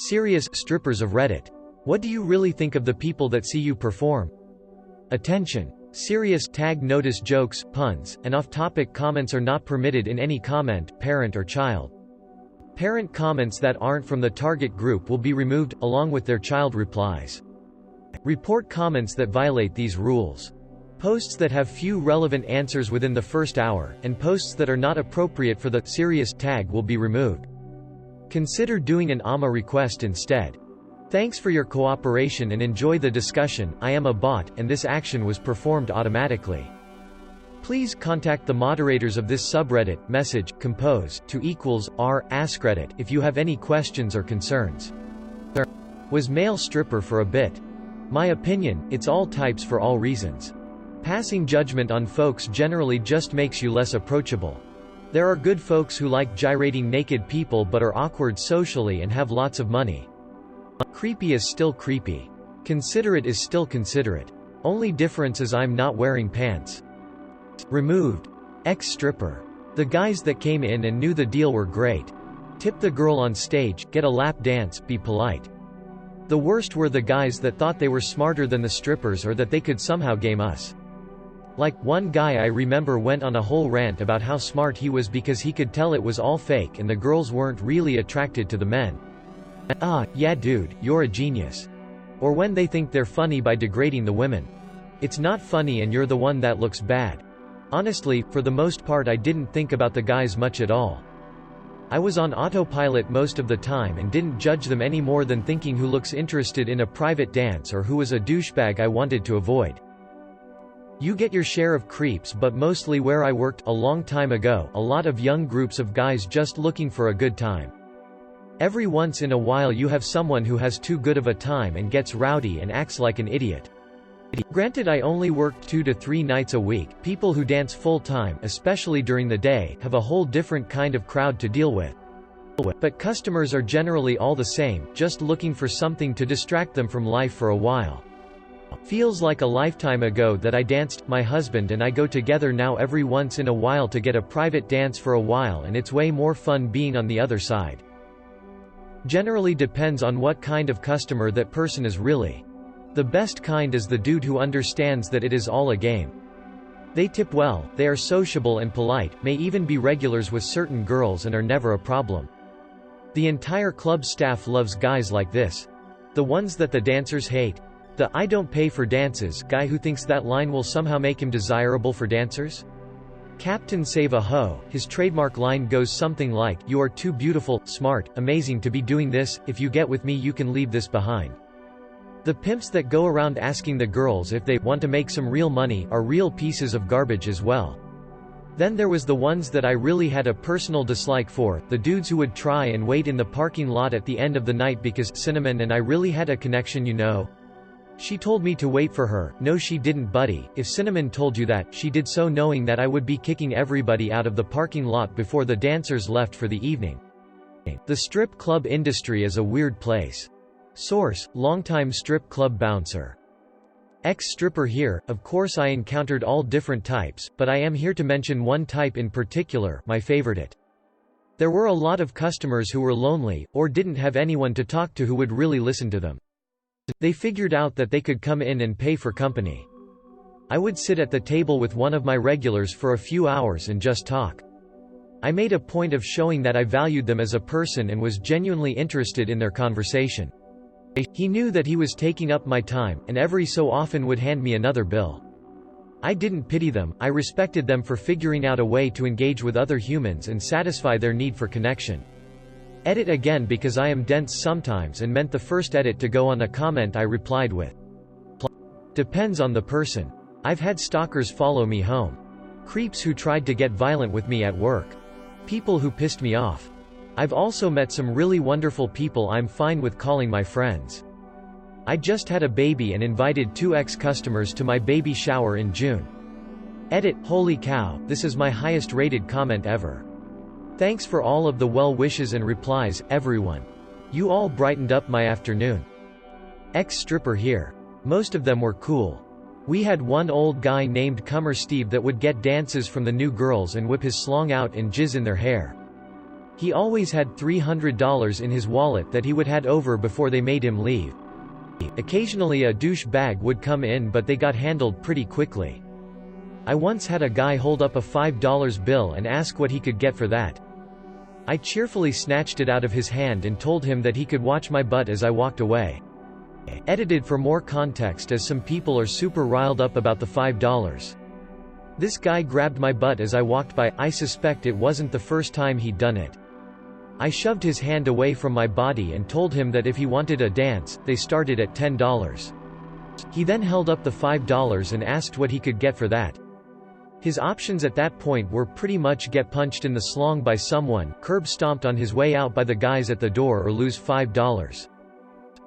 Serious strippers of Reddit. What do you really think of the people that see you perform? Attention! Serious tag notice jokes, puns, and off-topic comments are not permitted in any comment, parent or child. Parent comments that aren't from the target group will be removed, along with their child replies. Report comments that violate these rules. Posts that have few relevant answers within the first hour, and posts that are not appropriate for the serious tag will be removed. Consider doing an AMA request instead. Thanks for your cooperation and enjoy the discussion. I am a bot, and this action was performed automatically. Please contact the moderators of this subreddit, message, compose, to =r_askreddit if you have any questions or concerns. Was male stripper for a bit. My opinion, it's all types for all reasons. Passing judgment on folks generally just makes you less approachable. There are good folks who like gyrating naked people but are awkward socially and have lots of money. Creepy is still creepy. Considerate is still considerate. Only difference is I'm not wearing pants. Removed. Ex-stripper. The guys that came in and knew the deal were great. Tip the girl on stage, get a lap dance, be polite. The worst were the guys that thought they were smarter than the strippers or that they could somehow game us. Like, one guy I remember went on a whole rant about how smart he was because he could tell it was all fake and the girls weren't really attracted to the men. Ah, yeah dude, you're a genius. Or when they think they're funny by degrading the women. It's not funny and you're the one that looks bad. Honestly, for the most part I didn't think about the guys much at all. I was on autopilot most of the time and didn't judge them any more than thinking who looks interested in a private dance or who was a douchebag I wanted to avoid. You get your share of creeps, but mostly where I worked a long time ago, a lot of young groups of guys just looking for a good time. Every once in a while you have someone who has too good of a time and gets rowdy and acts like an idiot. Granted, I only worked 2 to 3 nights a week. People who dance full-time, especially during the day, have a whole different kind of crowd to deal with. But customers are generally all the same, just looking for something to distract them from life for a while. Feels like a lifetime ago that I danced. My husband and I go together now every once in a while to get a private dance for a while, and it's way more fun being on the other side. Generally depends on what kind of customer that person is really. The best kind is the dude who understands that it is all a game. They tip well, they are sociable and polite, may even be regulars with certain girls and are never a problem. The entire club staff loves guys like this. The ones that the dancers hate. The "I don't pay for dances" guy who thinks that line will somehow make him desirable for dancers? Captain Save a Ho, his trademark line goes something like, "You are too beautiful, smart, amazing to be doing this, if you get with me you can leave this behind." The pimps that go around asking the girls if they want to make some real money are real pieces of garbage as well. Then there was the ones that I really had a personal dislike for, the dudes who would try and wait in the parking lot at the end of the night because Cinnamon and I really had a connection, you know. She told me to wait for her. No she didn't, buddy. If Cinnamon told you that, she did so knowing that I would be kicking everybody out of the parking lot before the dancers left for the evening. The strip club industry is a weird place. Source: longtime strip club bouncer. Ex-stripper here. Of course I encountered all different types, but I am here to mention one type in particular, my favorite. There were a lot of customers who were lonely, or didn't have anyone to talk to who would really listen to them. They figured out that they could come in and pay for company. I would sit at the table with one of my regulars for a few hours and just talk. I made a point of showing that I valued them as a person and was genuinely interested in their conversation. He knew that he was taking up my time, and every so often would hand me another bill. I didn't pity them, I respected them for figuring out a way to engage with other humans and satisfy their need for connection. Edit again because I am dense sometimes and meant the first edit to go on a comment I replied with. Depends on the person. I've had stalkers follow me home. Creeps who tried to get violent with me at work. People who pissed me off. I've also met some really wonderful people I'm fine with calling my friends. I just had a baby and invited 2 ex-customers to my baby shower in June. Edit: holy cow, this is my highest rated comment ever. Thanks for all of the well wishes and replies, everyone. You all brightened up my afternoon. Ex-stripper here. Most of them were cool. We had one old guy named Cummer Steve that would get dances from the new girls and whip his slong out and jizz in their hair. He always had $300 in his wallet that he would hand over before they made him leave. Occasionally a douche bag would come in, but they got handled pretty quickly. I once had a guy hold up a $5 bill and ask what he could get for that. I cheerfully snatched it out of his hand and told him that he could watch my butt as I walked away. Edited for more context, as some people are super riled up about the $5. This guy grabbed my butt as I walked by. I suspect it wasn't the first time he'd done it. I shoved his hand away from my body and told him that if he wanted a dance, they started at $10. He then held up the $5 and asked what he could get for that. His options at that point were pretty much get punched in the slong by someone, curb stomped on his way out by the guys at the door, or lose $5.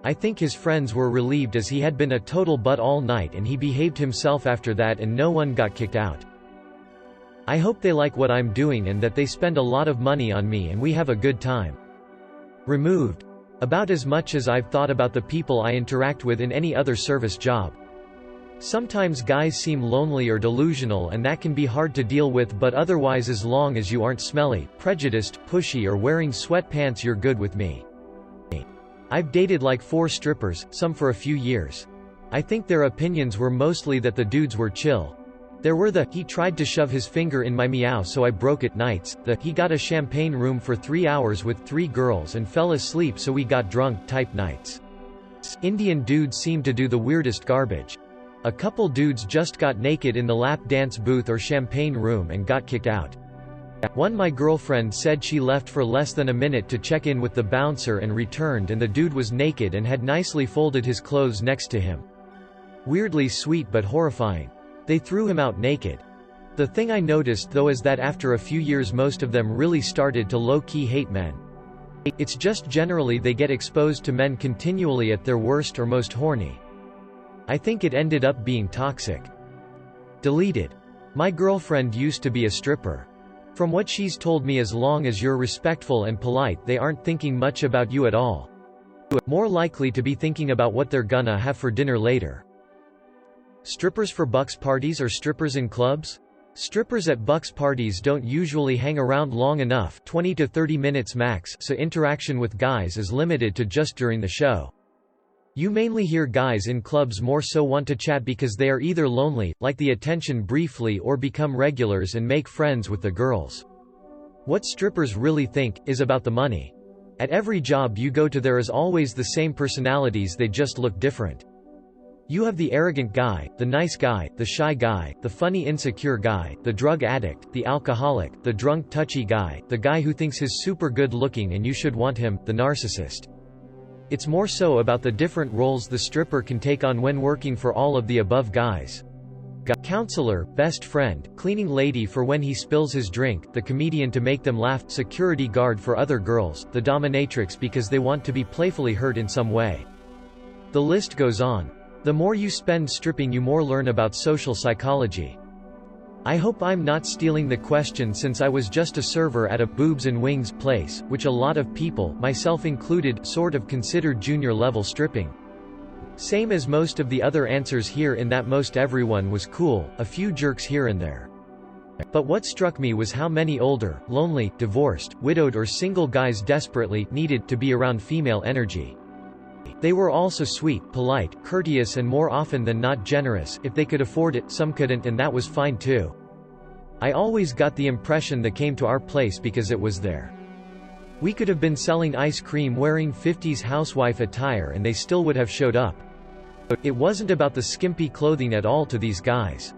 I think his friends were relieved, as he had been a total butt all night and he behaved himself after that and no one got kicked out. I hope they like what I'm doing and that they spend a lot of money on me and we have a good time. Removed. About as much as I've thought about the people I interact with in any other service job. Sometimes guys seem lonely or delusional, and that can be hard to deal with, but otherwise, as long as you aren't smelly, prejudiced, pushy, or wearing sweatpants, you're good with me. I've dated like 4 strippers, some for a few years. I think their opinions were mostly that the dudes were chill. There were the "he tried to shove his finger in my meow so I broke it" nights, the "he got a champagne room for 3 hours with 3 girls and fell asleep so we got drunk" type nights. Indian dudes seem to do the weirdest garbage. A couple dudes just got naked in the lap dance booth or champagne room and got kicked out. One, my girlfriend said she left for less than a minute to check in with the bouncer and returned, and the dude was naked and had nicely folded his clothes next to him. Weirdly sweet but horrifying. They threw him out naked. The thing I noticed though is that after a few years most of them really started to low-key hate men. It's just generally they get exposed to men continually at their worst or most horny. I think it ended up being toxic. Deleted. My girlfriend used to be a stripper. From what she's told me, as long as you're respectful and polite, they aren't thinking much about you at all. More likely to be thinking about what they're gonna have for dinner later. Strippers for bucks parties or strippers in clubs? Strippers at bucks parties don't usually hang around long enough, 20 to 30 minutes max, so interaction with guys is limited to just during the show. You mainly hear guys in clubs more so want to chat because they are either lonely, like the attention briefly, or become regulars and make friends with the girls. What strippers really think is about the money. At every job you go to, there is always the same personalities, they just look different. You have the arrogant guy, the nice guy, the shy guy, the funny insecure guy, the drug addict, the alcoholic, the drunk touchy guy, the guy who thinks he's super good looking and you should want him, the narcissist. It's more so about the different roles the stripper can take on when working for all of the above guys. Counselor, best friend, cleaning lady for when he spills his drink, the comedian to make them laugh, security guard for other girls, the dominatrix because they want to be playfully hurt in some way. The list goes on. The more you spend stripping, you more learn about social psychology. I hope I'm not stealing the question, since I was just a server at a boobs and wings place, which a lot of people, myself included, sort of considered junior level stripping. Same as most of the other answers here, in that most everyone was cool, a few jerks here and there. But what struck me was how many older, lonely, divorced, widowed or single guys desperately needed to be around female energy. They were also sweet, polite, courteous and more often than not generous. If they could afford it, some couldn't, and that was fine too. I always got the impression they came to our place because it was there. We could have been selling ice cream wearing 50s housewife attire and they still would have showed up. It wasn't about the skimpy clothing at all to these guys.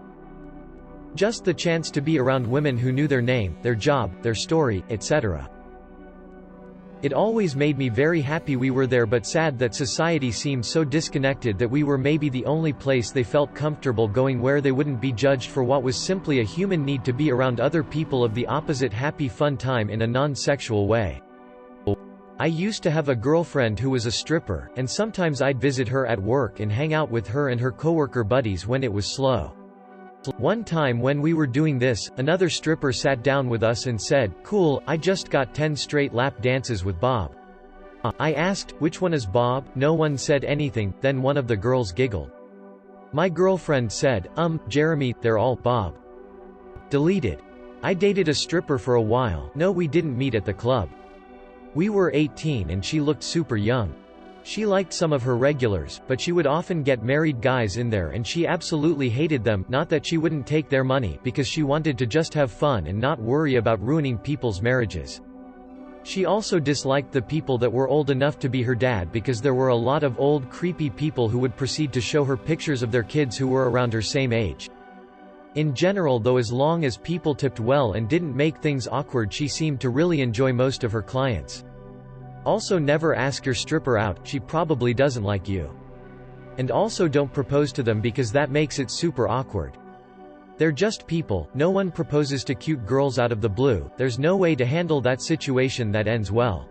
Just the chance to be around women who knew their name, their job, their story, etc. It always made me very happy we were there, but sad that society seemed so disconnected that we were maybe the only place they felt comfortable going where they wouldn't be judged for what was simply a human need to be around other people of the opposite happy fun time in a non-sexual way. I used to have a girlfriend who was a stripper, and sometimes I'd visit her at work and hang out with her and her coworker buddies when it was slow. One time when we were doing this, another stripper sat down with us and said, "Cool, I just got 10 straight lap dances with Bob." I asked, "Which one is Bob?" No one said anything, then one of the girls giggled. My girlfriend said, Jeremy, they're all Bob." Deleted. I dated a stripper for a while. No, we didn't meet at the club. We were 18 and she looked super young. She liked some of her regulars, but she would often get married guys in there and she absolutely hated them, not that she wouldn't take their money, because she wanted to just have fun and not worry about ruining people's marriages. She also disliked the people that were old enough to be her dad because there were a lot of old creepy people who would proceed to show her pictures of their kids who were around her same age. In general though, as long as people tipped well and didn't make things awkward, she seemed to really enjoy most of her clients. Also, never ask your stripper out, she probably doesn't like you. And also don't propose to them because that makes it super awkward. They're just people, no one proposes to cute girls out of the blue, there's no way to handle that situation that ends well.